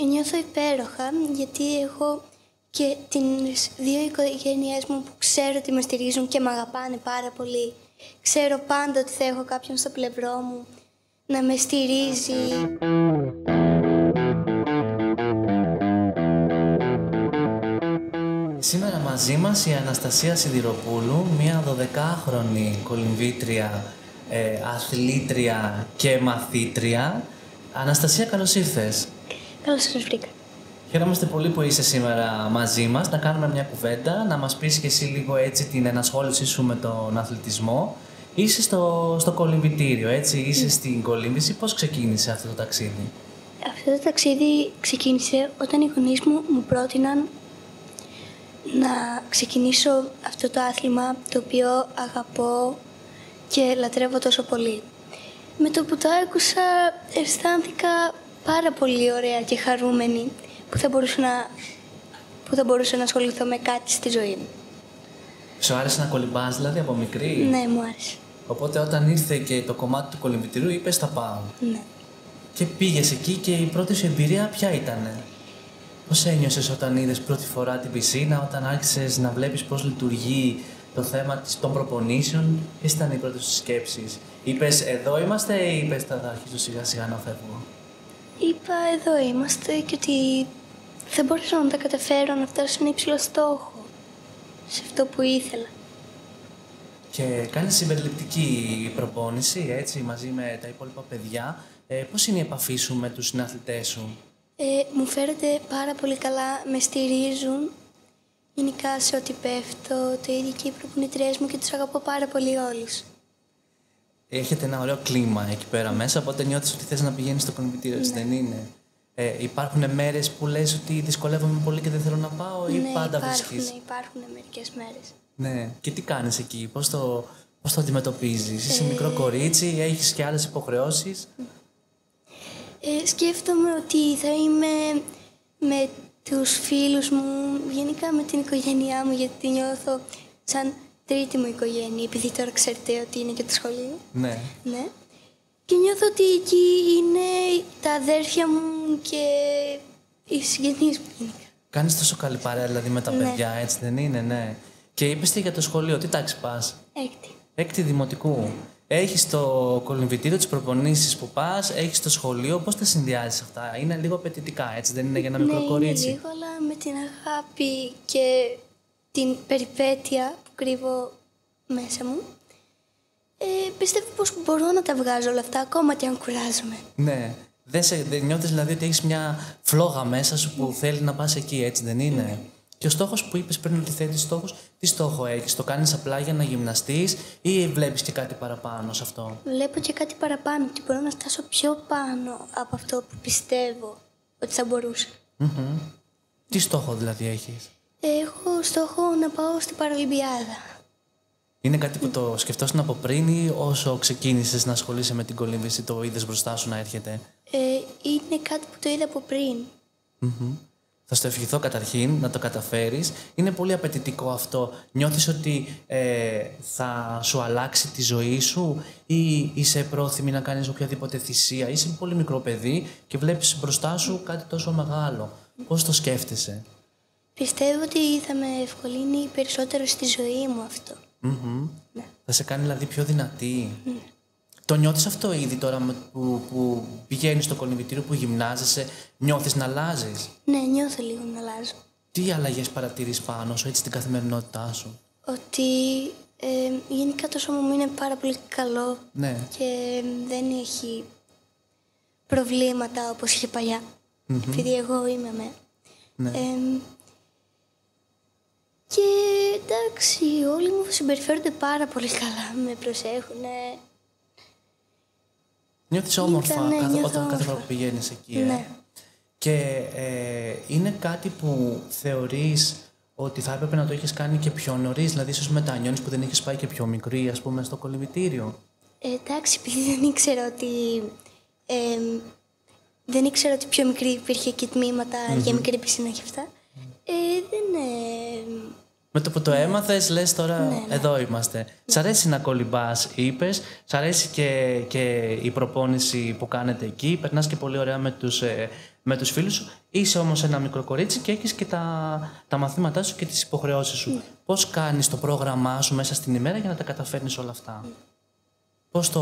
Νιώθω υπέροχα γιατί έχω και τις δύο οικογένειές μου που ξέρω ότι με στηρίζουν και με αγαπάνε πάρα πολύ. Ξέρω πάντα ότι θα έχω κάποιον στο πλευρό μου να με στηρίζει. Σήμερα μαζί μας η Αναστασία Σιδηροπούλου, μια 12χρονη κολυμβήτρια, αθλήτρια και μαθήτρια. Αναστασία, καλώς ήρθες. Καλώς σας βρήκα. Χαίρομαστε πολύ που είσαι σήμερα μαζί μας, να κάνουμε μια κουβέντα, να μας πεις και εσύ λίγο έτσι την ενασχόλησή σου με τον αθλητισμό. Είσαι στο κολυμβητήριο, έτσι, είσαι στην κολύμβηση. Πώς ξεκίνησε αυτό το ταξίδι? Αυτό το ταξίδι ξεκίνησε όταν οι γονείς μου πρότειναν να ξεκινήσω αυτό το άθλημα το οποίο αγαπώ και λατρεύω τόσο πολύ. Με το που το άκουσα αισθάνθηκα πάρα πολύ ωραία και χαρούμενη που θα μπορούσα να ασχοληθώ με κάτι στη ζωή μου. Σου άρεσε να κολυμπάς δηλαδή από μικρή? Ναι, μου άρεσε. Οπότε όταν ήρθε και το κομμάτι του κολυμβητηρίου είπες θα πάω. Ναι. Και πήγες εκεί και η πρώτη σου εμπειρία ποια ήτανε? Πώς ένιωσες όταν είδες πρώτη φορά την πισίνα, όταν άρχισες να βλέπεις πώς λειτουργεί το θέμα των προπονήσεων? Ποιες ήταν οι πρώτες σου σκέψεις? Είπες εδώ είμαστε ή είπες θα αρχίσω σιγά σιγά να φεύγω? Είπα εδώ είμαστε και ότι θα μπορούσα να τα καταφέρω, να φτάσω σε ένα υψηλό στόχο, σε αυτό που ήθελα. Και κάνεις συμπεριληπτική προπόνηση, έτσι, μαζί με τα υπόλοιπα παιδιά. Πώς είναι η επαφή σου με τους συναθλητές σου? Μου φέρονται πάρα πολύ καλά, με στηρίζουν γενικά σε ό,τι πέφτω, το ίδιο και οι προπονητριές μου και τους αγαπώ πάρα πολύ όλους. Έχετε ένα ωραίο κλίμα εκεί πέρα μέσα, οπότε νιώθεις ότι θες να πηγαίνεις στο κολυμβητήριο, έτσι δεν είναι? Υπάρχουν μέρες που λες ότι δυσκολεύομαι πολύ και δεν θέλω να πάω ή πάντα βρίσκεις? Ναι, υπάρχουν μερικές μέρες. Ναι. Και τι κάνεις εκεί, πώς το αντιμετωπίζεις? Είσαι μικρό κορίτσι, έχεις και άλλες υποχρεώσεις? Σκέφτομαι ότι θα είμαι με τους φίλους μου, γενικά με την οικογένειά μου, γιατί νιώθω σαν τρίτη μου οικογένεια, επειδή τώρα ξέρετε ότι είναι και το σχολείο. Ναι. Ναι. Και νιώθω ότι εκεί είναι τα αδέρφια μου και οι συγγενείς μου γενικά. Κάνεις τόσο καλή παρέα δηλαδή με τα παιδιά, έτσι δεν είναι? Ναι. Και είπες τι για το σχολείο, τι τάξη πας? Έκτη δημοτικού. Έχεις το κολυμβητήριο, τις προπονήσεις που πας, έχεις το σχολείο. Πώς τα συνδυάζεις αυτά? Είναι λίγο απαιτητικά, έτσι δεν είναι για ένα μικρό κορίτσι? Είναι λίγο, αλλά με την αγάπη και την περιπέτεια που κρύβω μέσα μου, πιστεύω πως μπορώ να τα βγάζω όλα αυτά, ακόμα και αν κουράζομαι. Ναι. Δεν νιώθεις δηλαδή ότι έχεις μια φλόγα μέσα σου που θέλει να πας εκεί, έτσι δεν είναι? Και ο στόχος που είπες πριν ότι θέτεις στόχους, τι στόχο έχεις? Το κάνεις απλά για να γυμναστείς ή βλέπεις και κάτι παραπάνω σε αυτό? Βλέπω και κάτι παραπάνω, ότι μπορώ να φτάσω πιο πάνω από αυτό που πιστεύω ότι θα μπορούσα. Τι στόχο δηλαδή έχεις? Έχω στόχο να πάω στην Παραλυμπιάδα. Είναι κάτι που το σκεφτόσουν από πριν ή όσο ξεκίνησες να ασχολείσαι με την κολύμβηση το είδες μπροστά σου να έρχεται? Είναι κάτι που το είδα από πριν. Θα στο ευχηθώ καταρχήν να το καταφέρεις. Είναι πολύ απαιτητικό αυτό. Νιώθεις ότι θα σου αλλάξει τη ζωή σου ή είσαι πρόθυμη να κάνεις οποιαδήποτε θυσία? Είσαι πολύ μικρό παιδί και βλέπεις μπροστά σου κάτι τόσο μεγάλο. Πώς το σκέφτεσαι? Πιστεύω ότι θα με ευκολύνει περισσότερο στη ζωή μου αυτό. Ναι. Θα σε κάνει δηλαδή πιο δυνατή. Το νιώθεις αυτό ήδη τώρα που πηγαίνεις στο κολυμβητήριο, που γυμνάζεσαι, νιώθεις να αλλάζεις? Ναι, νιώθω λίγο να αλλάζω. Τι αλλαγές παρατηρείς πάνω σου, έτσι, στην καθημερινότητά σου? Ότι γενικά το σώμα μου είναι πάρα πολύ καλό. Ναι. Και δεν έχει προβλήματα όπως είχε παλιά. Επειδή εγώ είμαι Ναι. Και εντάξει, όλοι μου συμπεριφέρονται πάρα πολύ καλά, με προσέχουν. Νιώθεις όμορφα κάθε φορά που πηγαίνεις εκεί. Ναι. Και είναι κάτι που θεωρείς ότι θα έπρεπε να το έχεις κάνει και πιο νωρίς, δηλαδή ίσως μετανιώνεις που δεν έχεις πάει και πιο μικρή, ας πούμε, στο κολυμβητήριο? Εντάξει, επειδή δεν ήξερα ότι πιο μικρή υπήρχε και τμήματα για μικρή πισίνα και αυτά, Με το που το έμαθες, λες τώρα Ναι. εδώ είμαστε. Σ' αρέσει να κολυμπάς, είπες. Σ' αρέσει και η προπόνηση που κάνετε εκεί. Περνάς και πολύ ωραία με τους φίλους σου. Είσαι όμως ένα μικρό κορίτσι και έχεις και τα μαθήματά σου και τις υποχρεώσεις σου. Πώς κάνεις το πρόγραμμά σου μέσα στην ημέρα για να τα καταφέρνεις όλα αυτά? Πώς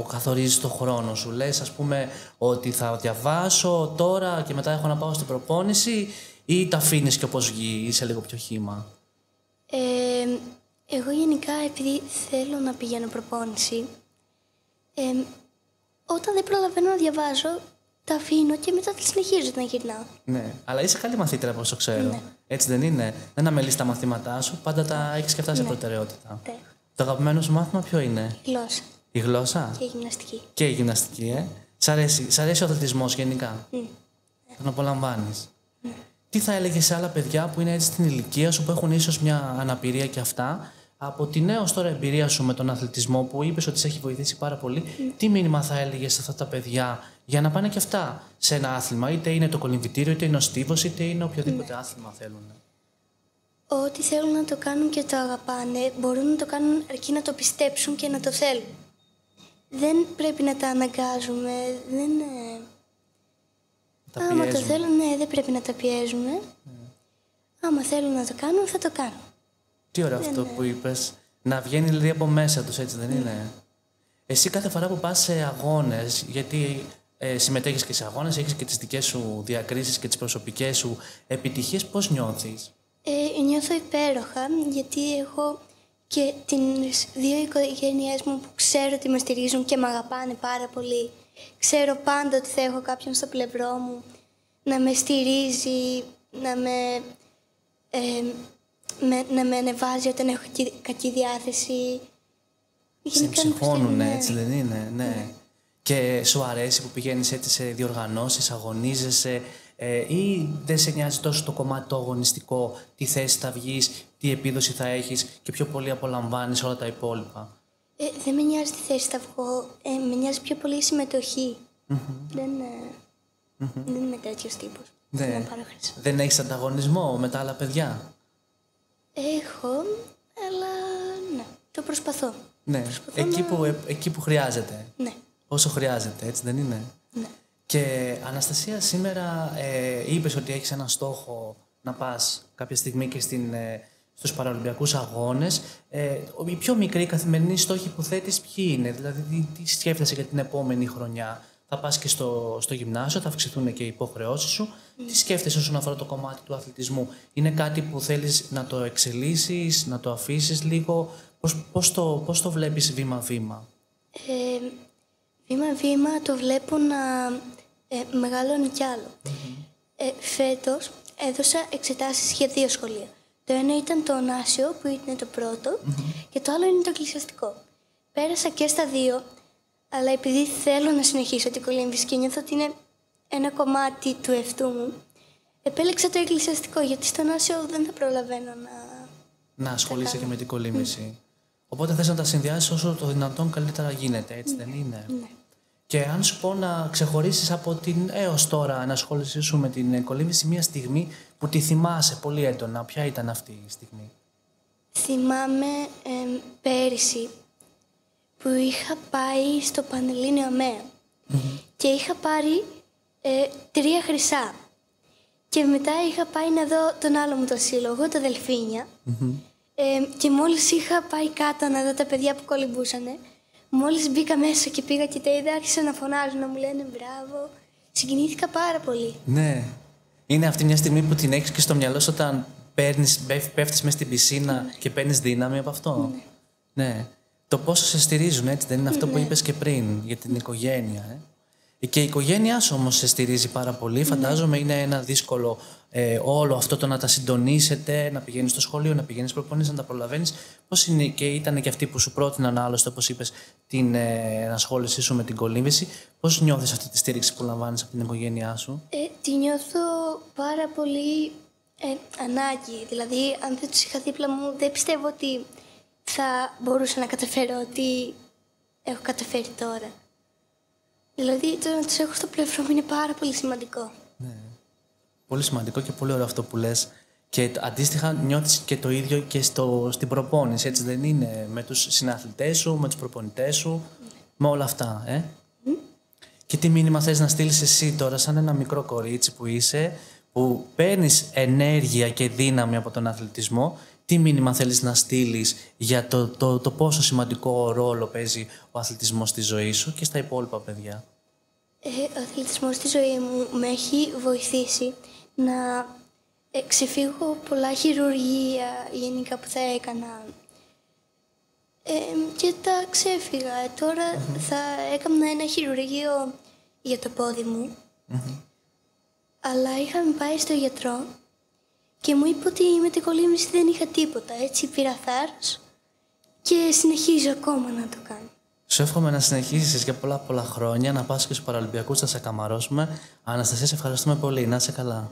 καθορίζεις το χρόνο σου? Λες, ας πούμε, ότι θα διαβάσω τώρα και μετά έχω να πάω στην προπόνηση, ή τα αφήνεις και όπως βγει, είσαι λίγο πιο χύμα? Εγώ γενικά, επειδή θέλω να πηγαίνω προπόνηση, όταν δεν προλαβαίνω να διαβάζω, τα αφήνω και μετά θα συνεχίζω να γυρνάω. Ναι, αλλά είσαι καλή μαθήτρια, όπως το ξέρω. Έτσι δεν είναι? Δεν αμελείς τα μαθήματά σου, πάντα τα έχεις και αυτά σε προτεραιότητα. Ναι. Το αγαπημένο σου μάθημα ποιο είναι? Γλώσσα Η γλώσσα? και γυμναστική. Και η γυμναστική, Σ' αρέσει ο αθλητισμός γενικά? Τον απολαμβάνεις? Τι θα έλεγες σε άλλα παιδιά που είναι έτσι στην ηλικία σου, που έχουν ίσως μια αναπηρία και αυτά, από τη νέα ως τώρα εμπειρία σου με τον αθλητισμό, που είπες ότι σε έχει βοηθήσει πάρα πολύ, τι μήνυμα θα έλεγες σε αυτά τα παιδιά για να πάνε και αυτά σε ένα άθλημα? Είτε είναι το κολυμβητήριο, είτε είναι ο στίβος, είτε είναι οποιοδήποτε άθλημα θέλουν. Ό,τι θέλουν να το κάνουν και το αγαπάνε, μπορούν να το κάνουν αρκεί να το πιστέψουν και να το θέλουν. Δεν πρέπει να τα αναγκάζουμε, άμα το θέλουν, ναι, δεν πρέπει να τα πιέζουμε. Άμα θέλουν να το κάνουν, θα το κάνουν. Τι ωραίο αυτό που είπες. Να βγαίνει δηλαδή από μέσα τους, έτσι δεν είναι? Εσύ κάθε φορά που πας σε αγώνες, γιατί συμμετέχεις και σε αγώνες, έχεις και τις δικές σου διακρίσεις και τις προσωπικές σου επιτυχίες, πώς νιώθεις? Νιώθω υπέροχα, γιατί έχω και τις δύο οικογένειές μου που ξέρω ότι με στηρίζουν και με αγαπάνε πάρα πολύ. Ξέρω πάντα ότι θα έχω κάποιον στο πλευρό μου να με στηρίζει, να με ανεβάζει όταν έχω κακή διάθεση. Σε ψυχώνουν, έτσι δεν είναι? Ναι. Και σου αρέσει που πηγαίνεις έτσι σε διοργανώσεις, αγωνίζεσαι, ή δεν σε νοιάζει τόσο το κομμάτι το αγωνιστικό, τι θέση θα βγεις, τι επίδοση θα έχεις και πιο πολύ απολαμβάνεις όλα τα υπόλοιπα? Δεν με νοιάζει τι θέση θα βγω, με νοιάζει πιο πολύ η συμμετοχή. Δεν είμαι τέτοιος τύπος. Ναι. Δεν έχεις ανταγωνισμό με τα άλλα παιδιά? Έχω, αλλά ναι, το προσπαθώ. Ναι, εκεί που χρειάζεται. Ναι. Όσο χρειάζεται, έτσι δεν είναι? Ναι. Και Αναστασία, σήμερα είπες ότι έχεις έναν στόχο να πας κάποια στιγμή και στους Παραολυμπιακούς Αγώνες. Οι πιο μικροί καθημερινοί στόχοι που θέτεις ποιοι είναι? Δηλαδή, τι σκέφτεσαι για την επόμενη χρονιά? Θα πας και στο γυμνάσιο, θα αυξηθούν και οι υποχρεώσεις σου. Τι σκέφτεσαι όσον αφορά το κομμάτι του αθλητισμού? Είναι κάτι που θέλεις να το εξελίσσεις, να το αφήσεις λίγο? Πώς το βλέπεις βήμα-βήμα? Βήμα-βήμα το βλέπω να μεγαλώνει κι άλλο. Φέτος έδωσα εξετάσεις για 2 σχολεία. Το ένα ήταν το Ωνάσιο, που είναι το πρώτο, και το άλλο είναι το εκκλησιαστικό. Πέρασα και στα 2, αλλά επειδή θέλω να συνεχίσω την κολύμβηση και νιώθω ότι είναι ένα κομμάτι του εαυτού μου, επέλεξα το εκκλησιαστικό, γιατί στο Ωνάσιο δεν θα προλαβαίνω να ασχολείσαι και με την κολύμβηση. Οπότε θες να τα συνδυάσεις όσο το δυνατόν καλύτερα γίνεται, έτσι δεν είναι? Ναι. Και αν σου πω να ξεχωρίσεις από την έως τώρα ενασχόλησή σου με την κολύμβηση μια στιγμή που τη θυμάσαι πολύ έντονα, ποια ήταν αυτή η στιγμή? Θυμάμαι πέρυσι που είχα πάει στο Πανελλήνιο ΑΜΕΑ και είχα πάρει 3 χρυσά. Και μετά είχα πάει να δω τον άλλο μου το σύλλογο, το Δελφίνια. Και μόλις είχα πάει κάτω να δω τα παιδιά που κολυμπούσανε, μόλις μπήκα μέσα και πήγα και τα είδα, άρχισα να φωνάζουν, να μου λένε μπράβο. Συγκινήθηκα πάρα πολύ. Ναι. Είναι αυτή μια στιγμή που την έχεις και στο μυαλό σου όταν πέφτεις μέσα στην πισίνα και παίρνεις δύναμη από αυτό? Ναι. Το πόσο σε στηρίζουν, έτσι δεν είναι αυτό που είπες και πριν για την οικογένεια? Και η οικογένειά σου όμως σε στηρίζει πάρα πολύ. Φαντάζομαι είναι ένα δύσκολο όλο αυτό το να τα συντονίσετε, να πηγαίνεις στο σχολείο, να πηγαίνεις προπονήσεις, να τα προλαβαίνεις. Πώς είναι, και ήταν και αυτοί που σου πρότειναν άλλωστε, όπως είπες, την ενασχόλησή σου με την κολύμβηση. Πώς νιώθεις αυτή τη στήριξη που λαμβάνεις από την οικογένειά σου? Τη νιώθω πάρα πολύ ανάγκη. Δηλαδή, αν δεν τους είχα δίπλα μου, δεν πιστεύω ότι θα μπορούσα να καταφέρω ό,τι έχω καταφέρει τώρα. Δηλαδή, το να τους έχω στο πλευρό μου είναι πάρα πολύ σημαντικό. Ναι. Πολύ σημαντικό και πολύ ωραίο αυτό που λες. Και αντίστοιχα νιώθεις και το ίδιο και στην προπόνηση, έτσι δεν είναι? Με τους συναθλητές σου, με τους προπονητές σου, με όλα αυτά, Και τι μήνυμα θες να στείλεις εσύ τώρα, σαν ένα μικρό κορίτσι που είσαι, που παίρνεις ενέργεια και δύναμη από τον αθλητισμό, τι μήνυμα θέλεις να στείλεις για το πόσο σημαντικό ρόλο παίζει ο αθλητισμός στη ζωή σου και στα υπόλοιπα παιδιά? Ο αθλητισμός στη ζωή μου με έχει βοηθήσει να ξεφύγω πολλά χειρουργεία γενικά που θα έκανα και τα ξέφυγα. Τώρα θα έκανα ένα χειρουργείο για το πόδι μου, αλλά είχαμε πάει στο γιατρό και μου είπε ότι με την κολύμβηση δεν είχα τίποτα. Έτσι πήρα θάρρος και συνεχίζω ακόμα να το κάνω. Σου εύχομαι να συνεχίσεις για πολλά χρόνια, να πας και στους Παραλυμπιακούς, να σε καμαρώσουμε. Αναστασία, σε ευχαριστούμε πολύ. Να είσαι καλά.